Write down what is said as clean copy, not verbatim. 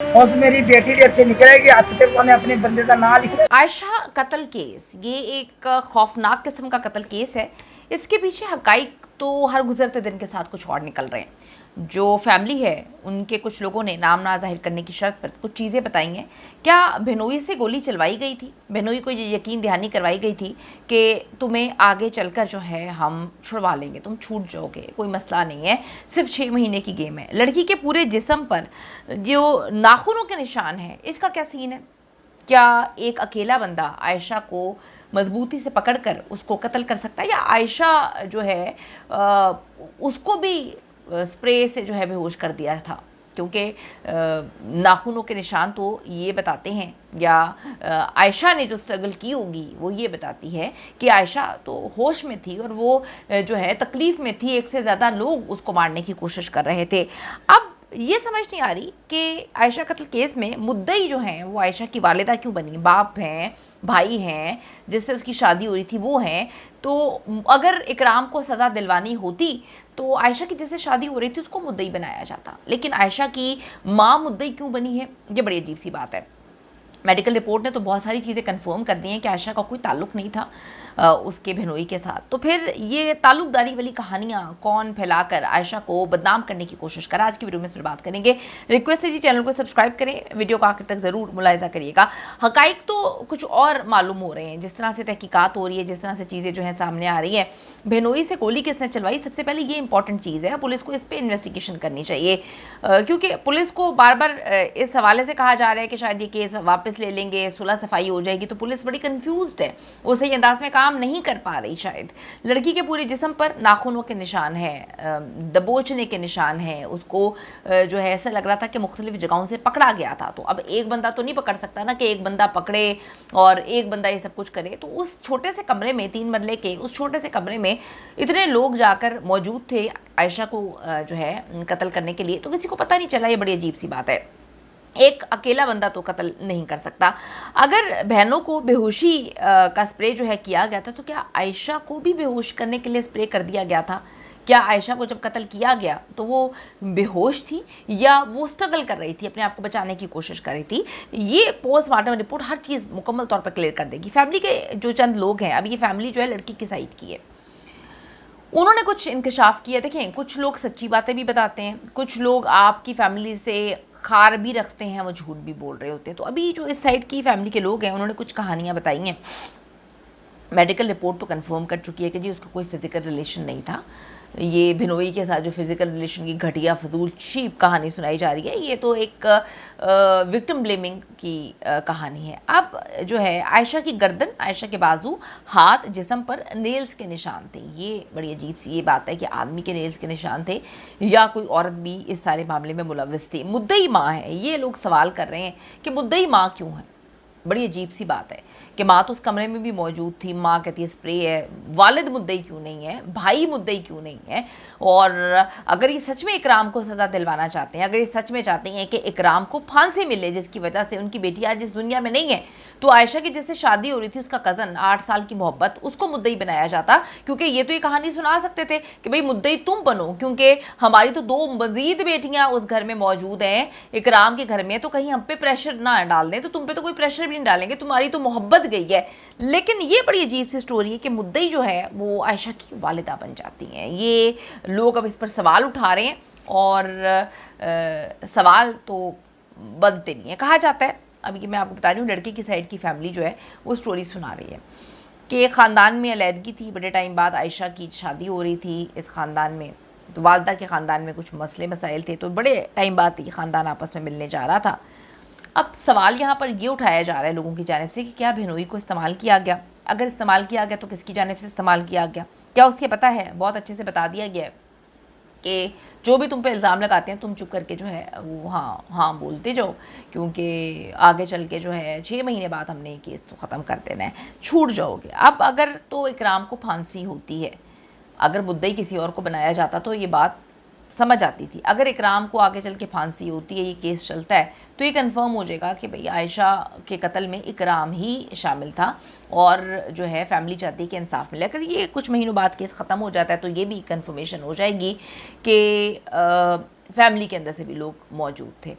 उस मेरी बेटी दे हथे निकलेगी हथ ते उन्हें अपने बंदे का नाम लिखा। आयशा कत्ल केस ये एक खौफनाक किस्म का कत्ल केस है। इसके पीछे हकाइक तो हर गुजरते दिन के साथ कुछ और निकल रहे हैं। जो फैमिली है उनके कुछ लोगों ने नाम ना जाहिर करने की शर्त पर कुछ चीज़ें बताई हैं। क्या बेनोई से गोली चलवाई गई थी? बेनोई को ये यकीन दहानी करवाई गई थी कि तुम्हें आगे चलकर जो है हम छुड़वा लेंगे, तुम छूट जाओगे, कोई मसला नहीं है, सिर्फ 6 महीने की गेम है। लड़की के पूरे जिस्म पर जो नाखूनों के निशान है, इसका क्या सीन है? क्या एक अकेला बंदा आयशा को मजबूती से पकड़कर उसको कत्ल कर सकता है, या आयशा जो है उसको भी स्प्रे से जो है बेहोश कर दिया था? क्योंकि नाखूनों के निशान तो ये बताते हैं, या आयशा ने जो स्ट्रगल की होगी वो ये बताती है कि आयशा तो होश में थी और वो जो है तकलीफ़ में थी। एक से ज़्यादा लोग उसको मारने की कोशिश कर रहे थे। अब ये समझ नहीं आ रही कि आयशा कत्ल केस में मुद्दई जो हैं वो आयशा की वालिदा क्यों बनी? बाप हैं, भाई हैं, जिससे उसकी शादी हो रही थी वो हैं। तो अगर इकराम को सज़ा दिलवानी होती तो आयशा की जैसे शादी हो रही थी उसको मुद्दई बनाया जाता, लेकिन आयशा की माँ मुद्दई क्यों बनी है? ये बड़ी अजीब सी बात है। मेडिकल रिपोर्ट ने तो बहुत सारी चीज़ें कंफर्म कर दी हैं कि आयशा का कोई ताल्लुक़ नहीं था उसके बहनोई के साथ। तो फिर ये ताल्लुकदारी वाली कहानियाँ कौन फैलाकर आयशा को बदनाम करने की कोशिश करा, आज की वीडियो में इस पर बात करेंगे। रिक्वेस्ट है जी चैनल को सब्सक्राइब करें, वीडियो को आखिर तक ज़रूर मुलाहिजा करिएगा। हकाइक तो कुछ और मालूम हो रहे हैं, जिस तरह से तहकीकात हो रही है, जिस तरह से चीज़ें जो है सामने आ रही हैं। बहनोई से गोली किसने चलवाई, सबसे पहले ये इंपॉर्टेंट चीज़ है, पुलिस को इस पर इन्वेस्टिगेशन करनी चाहिए। क्योंकि पुलिस को बार बार इस हवाले से कहा जा रहा है कि शायद ये केस वापस ले लेंगे, सुलह सफाई हो जाएगी, तो पुलिस बड़ी कंफ्यूज्ड है, वो सही अंदाज में काम नहीं कर पा रही शायद। लड़की के पूरे जिस्म पर नाखूनों के निशान है, दबोचने के निशान है, उसको जो है ऐसा लग रहा था कि मुख्तलिफ जगहों से पकड़ा गया था। तो अब एक बंदा तो नहीं पकड़ सकता ना कि एक बंदा पकड़े और एक बंदा ये सब कुछ करे। तो उस छोटे से कमरे में, 3 मरले के उस छोटे से कमरे में इतने लोग जाकर मौजूद थे आयशा को जो है कत्ल करने के लिए, तो किसी को पता नहीं चला। ये बड़ी अजीब सी बात है, एक अकेला बंदा तो कत्ल नहीं कर सकता। अगर बहनों को बेहोशी का स्प्रे जो है किया गया था, तो क्या आयशा को भी बेहोश करने के लिए स्प्रे कर दिया गया था? क्या आयशा को जब कत्ल किया गया तो वो बेहोश थी, या वो स्ट्रगल कर रही थी, अपने आप को बचाने की कोशिश कर रही थी? ये पोस्टमार्टम रिपोर्ट हर चीज़ मुकम्मल तौर पर क्लियर कर देगी। फैमिली के जो चंद लोग हैं, अब ये फैमिली जो है लड़की की साइड की है, उन्होंने कुछ इंकशाफ किया। देखें, कुछ लोग सच्ची बातें भी बताते हैं, कुछ लोग आपकी फैमिली से खार भी रखते हैं, वो झूठ भी बोल रहे होते हैं। तो अभी जो इस साइड की फैमिली के लोग हैं उन्होंने कुछ कहानियाँ बताई हैं। मेडिकल रिपोर्ट तो कंफर्म कर चुकी है कि जी उसका कोई फिजिकल रिलेशन नहीं था। ये बिनोई के साथ जो फिजिकल रिलेशन की घटिया फजूल चीप कहानी सुनाई जा रही है, ये तो एक विक्टिम ब्लेमिंग की कहानी है। अब जो है आयशा की गर्दन, आयशा के बाजू, हाथ, जिस्म पर नेल्स के निशान थे। ये बड़ी अजीब सी ये बात है कि आदमी के नेल्स के निशान थे या कोई औरत भी इस सारे मामले में मुलव्वस थी। मुद्दई माँ है, ये लोग सवाल कर रहे हैं कि मुद्दई माँ क्यों है। बड़ी अजीब सी बात है कि माँ तो उस कमरे में भी मौजूद थी, माँ कहती है स्प्रे है, वालिद मुद्दई क्यों नहीं है, भाई मुद्दई क्यों नहीं है? और अगर ये सच में इकराम को सज़ा दिलवाना चाहते हैं, अगर ये सच में चाहते हैं कि इकराम को फांसी मिले जिसकी वजह से उनकी बेटी आज इस दुनिया में नहीं है, तो आयशा की जिससे शादी हो रही थी, उसका कज़न, 8 साल की मोहब्बत, उसको मुद्दई बनाया जाता। क्योंकि ये तो ये कहानी सुना सकते थे कि भाई मुद्दई तुम बनो, क्योंकि हमारी तो 2 मजीद बेटियां उस घर में मौजूद हैं, इकराम के घर में, तो कहीं हम पे प्रेशर ना डाल दें। तो तुम पे तो कोई प्रेशर भी नहीं डालेंगे, तुम्हारी तो मोहब्बत गई है। लेकिन ये बड़ी अजीब सी स्टोरी है कि मुद्दई जो है वो आयशा की वालिदा बन जाती हैं। ये लोग अब इस पर सवाल उठा रहे हैं और सवाल तो बनते नहीं है। कहा जाता है, अभी मैं आपको बता रही हूँ, लड़के की साइड की फैमिली जो है वो स्टोरी सुना रही है कि ख़ानदान में अलैदगी थी, बड़े टाइम बाद आयशा की शादी हो रही थी इस ख़ानदान में, तो वालदा के ख़ानदान में कुछ मसले मसाइल थे, तो बड़े टाइम बाद ये ख़ानदान आपस में मिलने जा रहा था। अब सवाल यहाँ पर ये उठाया जा रहा है लोगों की जानिब से कि क्या बहनोई को इस्तेमाल किया गया? अगर इस्तेमाल किया गया तो किसकी जानिब से इस्तेमाल किया गया? क्या उसके पता है? बहुत अच्छे से बता दिया गया है कि जो भी तुम पे इल्ज़ाम लगाते हैं तुम चुप करके जो है वो हाँ हाँ बोलते जाओ, क्योंकि आगे चल के जो है 6 महीने बाद हमने ये केस तो ख़त्म कर देना है, छूट जाओगे। अब अगर तो इकराम को फांसी होती है, अगर मुद्दई किसी और को बनाया जाता तो ये बात समझ आती थी। अगर इकराम को आगे चल के फांसी होती है, ये केस चलता है, तो ये कंफर्म हो जाएगा कि भाई आयशा के कत्ल में इकराम ही शामिल था और जो है फैमिली चाहती है कि इंसाफ मिले। अगर ये कुछ महीनों बाद केस ख़त्म हो जाता है तो ये भी कंफर्मेशन हो जाएगी कि फैमिली के अंदर से भी लोग मौजूद थे।